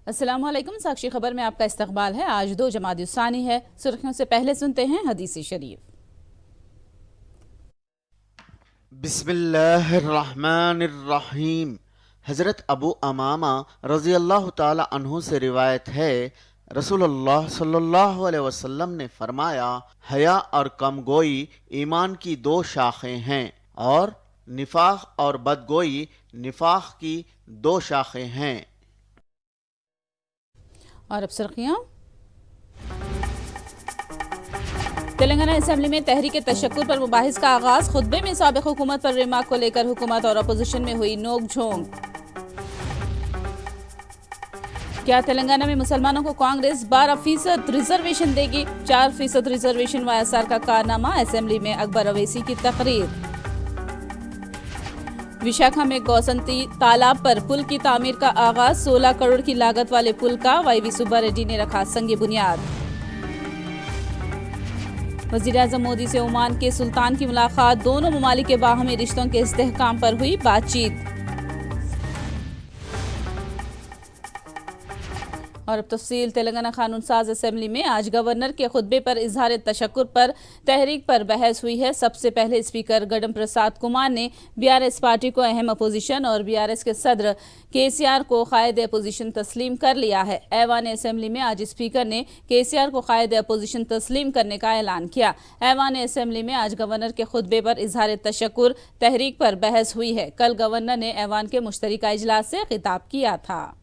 अस्सलाम वालेकुम। साक्षी खबर में आपका इस्तकबाल है। आज 2 जमादी सानी है। सुर्खियों से पहले सुनते हैं हदीस शरीफ। बिस्मिल्लाहिर्रहमानिर्रहीम। हज़रत अबू अमामा रज़ी अल्लाह ताला अन्हु से रिवायत है, रसूलुल्लाह सल्लल्लाहु अलैहि वसल्लम ने फरमाया, हया और कमगोई ईमान की 2 शाखें हैं और निफाक और बदगोई निफाक की 2 शाखें हैं। और अब सुर्खियां। तेलंगाना असेंबली में तहरीक तशक्कुर पर मुबाहिस का आगाज। खुतबे में साबिक हुकूमत पर रिमार्क को लेकर हुकूमत और अपोजिशन में हुई नोक-झोंक। क्या तेलंगाना में मुसलमानों को कांग्रेस 12% रिजर्वेशन देगी? 4% रिजर्वेशन वाईएसआर का कारनामा। असेंबली में अकबर अवैसी की तकरीर। विशाखा में गौसंती तालाब पर पुल की तामीर का आगाज। 16 करोड़ की लागत वाले पुल का वाईवी सुब्बा रेड्डी ने रखा संगे बुनियाद। वज़ीर-ए-आज़म मोदी से ओमान के सुल्तान की मुलाकात। दोनों ममालिक के बाहमी रिश्तों के इस्तेहकाम पर हुई बातचीत। और अब तफसील। तेलंगाना कानून साज असेंबली में आज गवर्नर के खुतबे पर इजहार तशक्कुर पर तहरीक पर बहस हुई है। सबसे पहले स्पीकर गडम प्रसाद कुमार ने बीआरएस पार्टी को अहम अपोजिशन और बीआरएस के सदर केसीआर को कायद अपोजिशन तस्लीम कर लिया है। ऐवान असेंबली में आज स्पीकर ने केसीआर को कायद अपोजिशन तस्लीम करने का ऐलान किया। ऐवान असेंबली में आज गवर्नर के खुतबे पर इजहार तशक्कुर तहरीक पर बहस हुई है। कल गवर्नर ने ऐवान के मुश्तरका इजलास से खिताब किया था।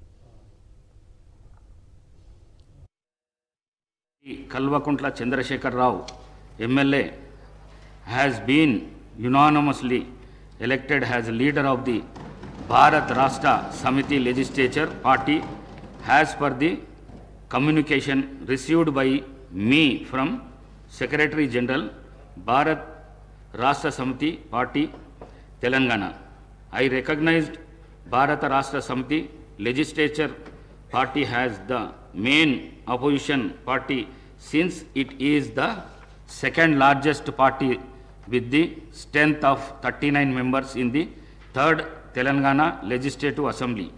Kalvakuntla Chandrasekhar Rao, MLA, has been unanimously elected as leader of the Bharat Rashtra Samiti Legislature Party as per the communication received by me from Secretary General, Bharat Rashtra Samiti Party, Telangana. I recognized Bharat Rashtra Samiti Legislature Party as the main opposition party since it is the second largest party with the strength of 39 members in the 3rd Telangana Legislative Assembly,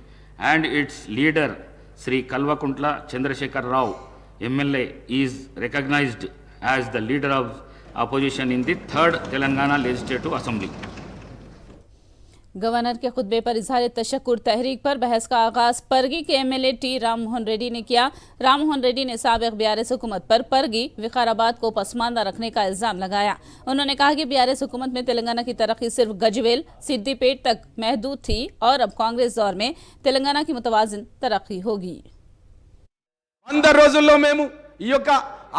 and its leader Sri Kalvakuntla Chandrasekhar Rao MLA is recognized as the leader of opposition in the 3rd Telangana Legislative Assembly. Governor के खुतबे पर इजहार तशक्कुर तहरीक पर बहस का आगाज परगी के MLA T Ram Mohan Reddy ने किया। राम मोहन रेड्डी ने साबिक बीआरएस हुकूमत पर परगी विकाराबाद को पसमानदा रखने का इल्जाम लगाया। उन्होंने कहा कि बीआरएस हुकूमत में तेलंगाना की तरक्की सिर्फ गजवेल सिद्दीपेट तक महदूद थी और अब कांग्रेस दौर में तेलंगाना की मुतवाजिन तरक्की होगी। 100 రోజుల్లో మేము ఈ యొక్క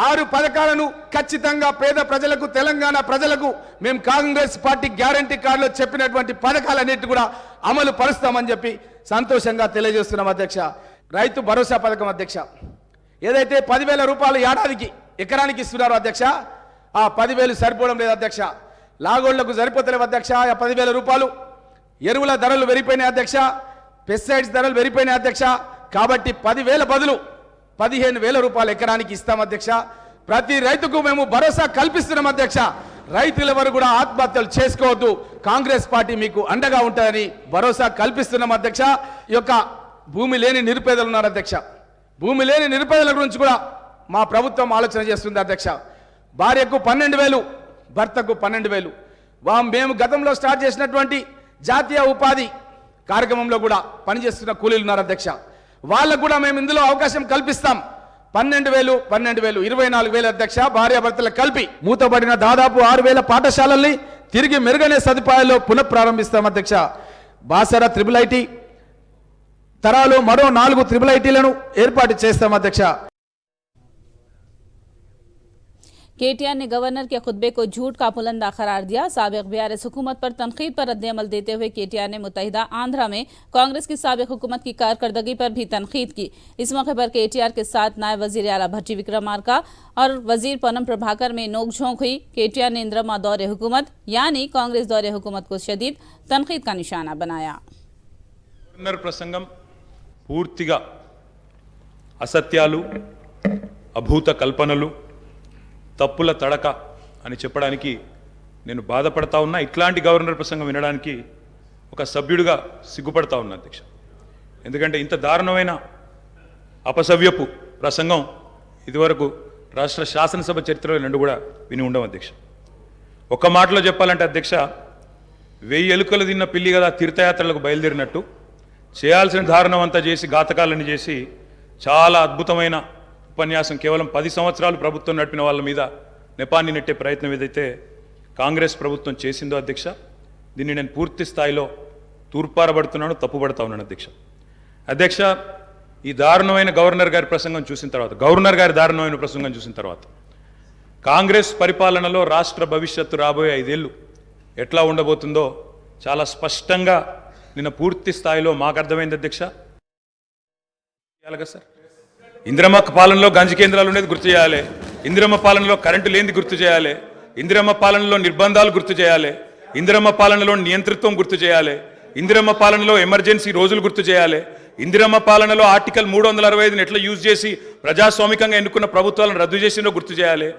6 పథకాలను ఖచ్చితంగా పేద ప్రజలకు తెలంగాణ ప్రజలకు మేము కాంగ్రెస్ పార్టీ గ్యారెంటీ కార్డులో చెప్పినటువంటి పథకాలన్నిటి కూడా అమలు పరుస్తామని చెప్పి సంతోషంగా తెలియజేస్తున్నాం అధ్యక్ష. రైతు భరోసా పథకం అధ్యక్ష, ఏదైతే 10,000 రూపాయలు ఏడాదికి ఎకరానికి ఇస్తున్నారో అధ్యక్ష, ఆ 10,000 సరిపోవడం లేదు అధ్యక్ష. లాగోళ్లకు సరిపోతలేవు అధ్యక్ష. ఆ 10,000 రూపాయలు ఎరువుల ధరలు పెరిగిపోయినాయి అధ్యక్ష, పెస్టిసైడ్స్ ధరలు పెరిగిపోయినాయి అధ్యక్ష. కాబట్టి 10,000 బదులు 15,000 రూపాయలు ఎకరానికి ఇస్తాం అధ్యక్ష. ప్రతి రైతుకు మేము భరోసా కల్పిస్తున్నాం అధ్యక్ష. రైతులెవరు కూడా ఆత్మహత్యలు చేసుకోవద్దు, కాంగ్రెస్ పార్టీ మీకు అండగా ఉంటుందని భరోసా కల్పిస్తున్నాం అధ్యక్ష. ఈ యొక్క భూమి లేని నిరుపేదలు ఉన్నారు అధ్యక్ష, భూమి లేని నిరుపేదల గురించి కూడా మా ప్రభుత్వం ఆలోచన చేస్తుంది అధ్యక్ష. భార్యకు 12,000, భర్తకు 12,000. మేము గతంలో స్టార్ట్ చేసినటువంటి జాతీయ ఉపాధి కార్యక్రమంలో కూడా పనిచేస్తున్న కూలీలు ఉన్నారు అధ్యక్ష. వాళ్ళకు కూడా మేము ఇందులో అవకాశం కల్పిస్తాం. 12,000 24,000 అధ్యక్ష. భార్యాభర్తలకు కలిపి మూతబడిన దాదాపు 6,000 పాఠశాలల్ని తిరిగి మెరుగైన సదుపాయాల్లో పునఃప్రారంభిస్తాం అధ్యక్ష. బాసర IIIT తరాలో మరో 4 IIITలను ఏర్పాటు చేస్తాం అధ్యక్ష. केटीआर ने गवर्नर के खुतबे को झूठ का पुलंदा करार दिया। साबिक बीआरएस हुकूमत पर तनकीद पर रद्द-ए-अमल देते हुए केटीआर ने मुत्तहिदा आंध्रा में कांग्रेस की साबिक हुकूमत की कारकर्दगी पर भी तनकीद की। इस मौके पर केटीआर के साथ नायब वजीर आला भट्टी विक्रमार्का और वजीर पूनम प्रभाकर में नोक-झोंक हुई। केटीआर ने इंदिरा दौरे हुकूमत यानी कांग्रेस दौरे हुकूमत को शदीद तनकीद का निशाना बनाया। गवर्नर प्रसंगम పూర్తిగా అసత్యాలు, అభూత కల్పనలు, తప్పుల తడక అని చెప్పడానికి నేను బాధపడతా ఉన్నా. ఇట్లాంటి గవర్నర్ ప్రసంగం వినడానికి ఒక సభ్యుడిగా సిగ్గుపడతా ఉన్నా అధ్యక్ష. ఎందుకంటే ఇంత దారుణమైన అపసవ్యపు ప్రసంగం ఇదివరకు రాష్ట్ర శాసనసభ చరిత్రలో రెండు కూడా విని ఉండవు అధ్యక్ష. ఒక మాటలో చెప్పాలంటే అధ్యక్ష, 1000 ఎలుకలు తిన్న పిల్లి కదా తీర్థయాత్రలకు బయలుదేరినట్టు చేయాల్సిన దారుణం అంతా చేసి ఘాతకాలని చేసి చాలా అద్భుతమైన ఉపన్యాసం కేవలం 10 సంవత్సరాలు ప్రభుత్వం నడిపిన వాళ్ళ మీద నెపాన్ని నెట్టే ప్రయత్నం ఏదైతే కాంగ్రెస్ ప్రభుత్వం చేసిందో అధ్యక్ష, దీన్ని నేను పూర్తి స్థాయిలో తూర్పారబడుతున్నాను, తప్పుపడతా ఉన్నాను అధ్యక్ష. అధ్యక్ష, ఈ దారుణమైన గవర్నర్ గారి ప్రసంగం చూసిన తర్వాత, గవర్నర్ గారి దారుణమైన ప్రసంగం చూసిన తర్వాత కాంగ్రెస్ పరిపాలనలో రాష్ట్ర భవిష్యత్తు రాబోయే 5 ఏళ్ళు ఎట్లా ఉండబోతుందో చాలా స్పష్టంగా నిన్న పూర్తి స్థాయిలో మాకు అర్థమైంది అధ్యక్ష. సార్, ఇందిరమ్మ పాలనలో గంజి కేంద్రాలు ఉండేది గుర్తు చేయాలి, ఇందిరమ్మ పాలనలో కరెంటు లేనిది గుర్తు చేయాలి, ఇందిరమ్మ పాలనలో నిర్బంధాలు గుర్తు చేయాలి, ఇందిరమ్మ పాలనలో నియంతృత్వం గుర్తు చేయాలి, ఇందిరమ్మ పాలనలో ఎమర్జెన్సీ రోజులు గుర్తు చేయాలి, ఇందిరమ్మ పాలనలో ఆర్టికల్ 365ని ఎట్లా యూజ్ చేసి ప్రజాస్వామికంగా ఎన్నుకున్న ప్రభుత్వాలను రద్దు చేసినో గుర్తు చేయాలి,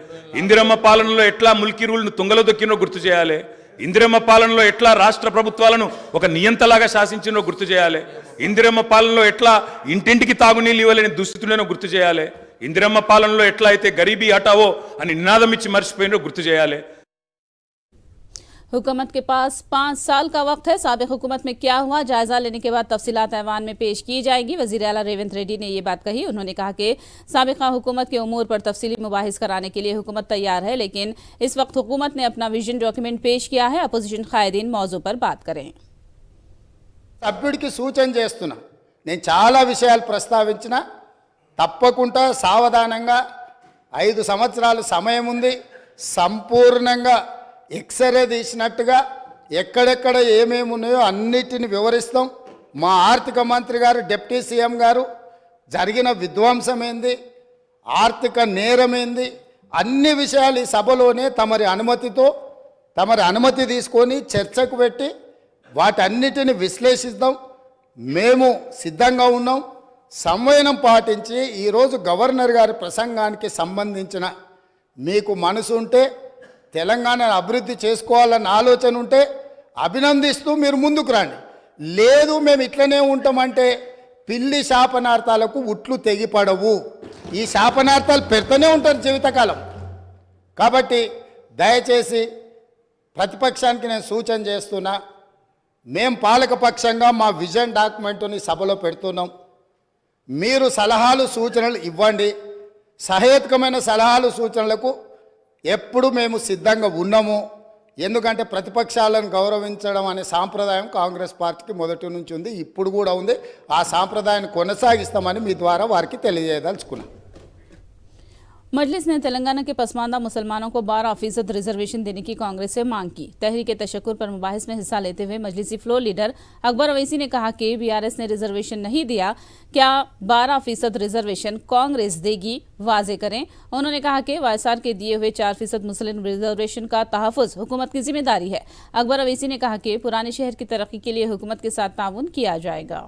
ఇందిరమ్మ పాలనలో ఎట్లా ముల్కీ రూల్ను తుంగలో దొక్కినో గుర్తు చేయాలి, ఇందిరమ్మ పాలనలో ఎట్లా రాష్ట్ర ప్రభుత్వాలను ఒక నియంతలాగా శాసించినో గుర్తు చేయాలి, ఇందిరమ్మ పాలనలో ఎట్లా ఇంటింటికి తాగునీళ్ళు ఇవ్వలేని దుస్థితులను గుర్తు చేయాలి, ఇందిరమ్మ పాలనలో ఎట్లా అయితే గరీబీ హటావో అని నినాదం ఇచ్చి మర్చిపోయినో గుర్తు చేయాలి. हुकूमत के पास 5 साल का वक्त है। साबिक हुकूमत में क्या हुआ, जायजा लेने के बाद तफसीलात ऐवान में पेश की जाएगी। वज़ीर आला रेवंत रेड्डी ने ये बात कही। उन्होंने कहा कि साबिका हुकूमत के उमूर पर तफसीली मुबाहिस कराने के लिए हुकूमत तैयार है, लेकिन इस वक्त हुकूमत ने अपना विजन डॉक्यूमेंट पेश किया है। अपोजिशन कायदीन मौजू पर बात करें। సభ్యుడికి సూచన చేస్తున్నా, నేను చాలా విషయాలు ప్రస్తావించిన, తప్పకుండా సావధానంగా 5 సంవత్సరాలు సమయం ఉంది, సంపూర్ణంగా ఎక్స్రే తీసినట్టుగా ఎక్కడెక్కడ ఏమేమి ఉన్నాయో అన్నిటిని వివరిస్తాం. మా ఆర్థిక మంత్రి గారు, డిప్యూటీ సీఎం గారు జరిగిన విధ్వంసం ఏంది, ఆర్థిక నేరమేంది, అన్ని విషయాలు ఈ సభలోనే తమరి అనుమతి తీసుకొని చర్చకు పెట్టి వాటన్నిటిని విశ్లేషిద్దాం. మేము సిద్ధంగా ఉన్నాం. సంవయనం పాటించి ఈరోజు గవర్నర్ గారి ప్రసంగానికి సంబంధించిన మీకు మనసు ఉంటే, తెలంగాణను అభివృద్ధి చేసుకోవాలన్న ఆలోచన ఉంటే అభినందిస్తూ మీరు ముందుకు రండి. లేదు మేము ఇట్లనే ఉంటామంటే పిల్లి శాపనార్థాలకు ఉట్లు తెగిపడవు. ఈ శాపనార్థాలు పెడుతూనే ఉంటారు జీవితకాలం. కాబట్టి దయచేసి ప్రతిపక్షానికి నేను సూచన చేస్తున్నా, మేము పాలకపక్షంగా మా విజన్ డాక్యుమెంట్ని సభలో పెడుతున్నాం. మీరు సలహాలు సూచనలు ఇవ్వండి. సహేతుకమైన సలహాలు సూచనలకు ఎప్పుడు మేము సిద్ధంగా ఉన్నాము. ఎందుకంటే ప్రతిపక్షాలను గౌరవించడం అనే సాంప్రదాయం కాంగ్రెస్ పార్టీకి మొదటి నుంచి ఉంది, ఇప్పుడు కూడా ఉంది. ఆ సాంప్రదాయాన్ని కొనసాగిస్తామని మీ ద్వారా వారికి తెలియజేయదలుచుకున్నాం. मजलिस ने तेलंगाना के पसमानदा मुसलमानों को 12% रिजर्वेशन देने की कांग्रेस से मांग की। तहरीक तशक्कुर पर मुबाहिस में हिस्सा लेते हुए मजलिसी फ्लोर लीडर अकबर अवैसी ने कहा कि बीआरएस ने रिजर्वेशन नहीं दिया, क्या 12% रिजर्वेशन कांग्रेस देगी, वाजे करें। उन्होंने कहा कि वायएसआर के दिए हुए 4% मुस्लिम रिजर्वेशन का तहफ़्फ़ुज़ हुकूमत की जिम्मेदारी है। अकबर अवैसी ने कहा कि पुराने शहर की तरक्की के लिए हुकूमत के साथ ताउन किया जाएगा।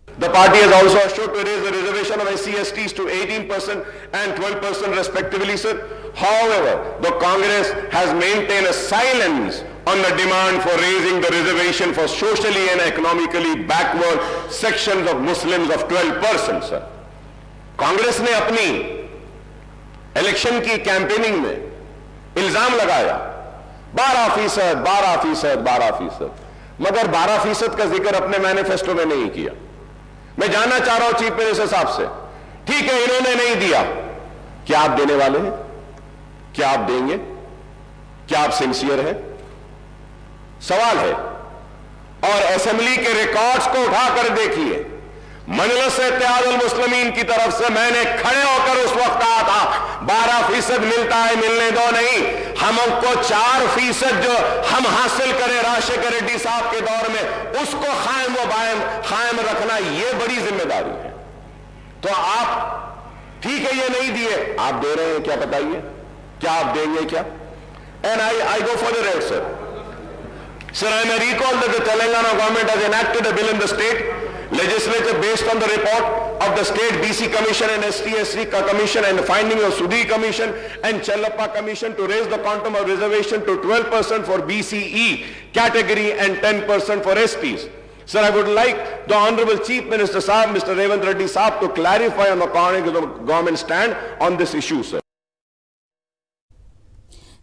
The party has also assured to raise the reservation of SC/STs to 18% and 12% respectively, sir. However, the Congress has maintained a silence on the demand for raising the reservation for socially and economically backward sections of Muslims of 12%, sir. Congress ने अपनी election की campaigning में इल्जाम लगाया 12%, मगर 12% का जिक्र अपने मैनिफेस्टो में नहीं किया। मैं जानना चाह रहा हूं चीफ मिनिस्टर साहब से, ठीक है इन्होंने नहीं दिया, क्या आप देने वाले हैं? क्या आप देंगे? क्या आप सिंसियर हैं? सवाल है। और असेंबली के रिकॉर्ड्स को उठाकर देखिए, मजलिस इत्तेहादुल मुस्लिमीन की तरफ से मैंने खड़े होकर उस वक्त कहा था 12% मिलता है, मिलने दो नहीं, हमको 4% जो हम हासिल करें राजशेखर रेड्डी साहब के दौर में, उसको कायम रखना ये बड़ी जिम्मेदारी है। तो आप ठीक है ये नहीं दिए, आप दे रहे हैं, क्या बताइए, क्या आप देंगे क्या? And I go for the red, sir. Sir, I may recall that the Telangana government has enacted a bill in the state legislature based on the report of the state BC Commission and ST/SC Commission and the findings of Sudhi Commission and Chellappa Commission to raise the quantum of reservation to 12% for BCE category and 10% for STs. Sir, I would like the Honorable Chief Minister Saab, Mr. Revant Reddy Saab, to clarify on the government stand on this issue, sir.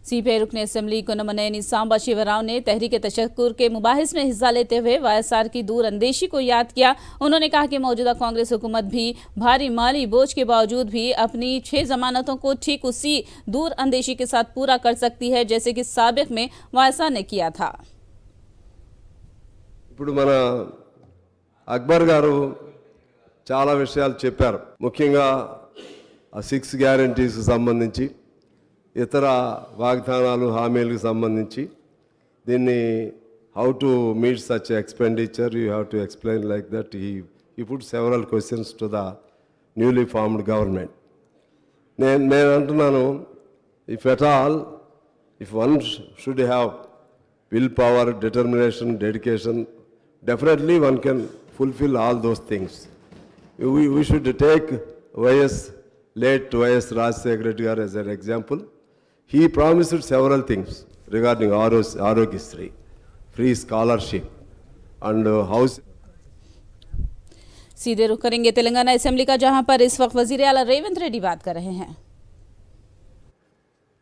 CPI रुकने assembly कोनमनेनी Samba Shivrao ने तहरीक तशक्कुर के मुबाहिस में हिस्सा लेते हुए YSR की दूर अंदेशी को याद किया। उन्होंने कहा कि मौजूदा कांग्रेस हुकूमत भी भारी माली बोझ के बावजूद भी अपनी 6 जमानतों को ठीक उसी दूर अंदेशी के साथ पूरा कर सकती है जैसे कि साबिक में वाईएसआर ने किया था। ఇప్పుడు మన అక్బర్ గారు చాలా విషయాలు చెప్పారు, ముఖ్యంగా ఆ 6 గ్యారెంటీస్ సంబంధించి ఇతర వాగ్దానాలు హామీలకు సంబంధించి దీన్ని how to meet such expenditure you have to explain like that he put several questions to the newly formed government. నేను అంటున్నాను, if at all if one should have will power, determination, dedication, definitely one can fulfill all those things. We should take late YS Rajshekhar Reddy garu as an example. He promised several things regarding Arogyasri, free scholarship and house. सीधे रुख करेंगे Telangana assembly का, जहां पर इस वक्त वजीर आला रेवंत रेड्डी बात कर रहे हैं।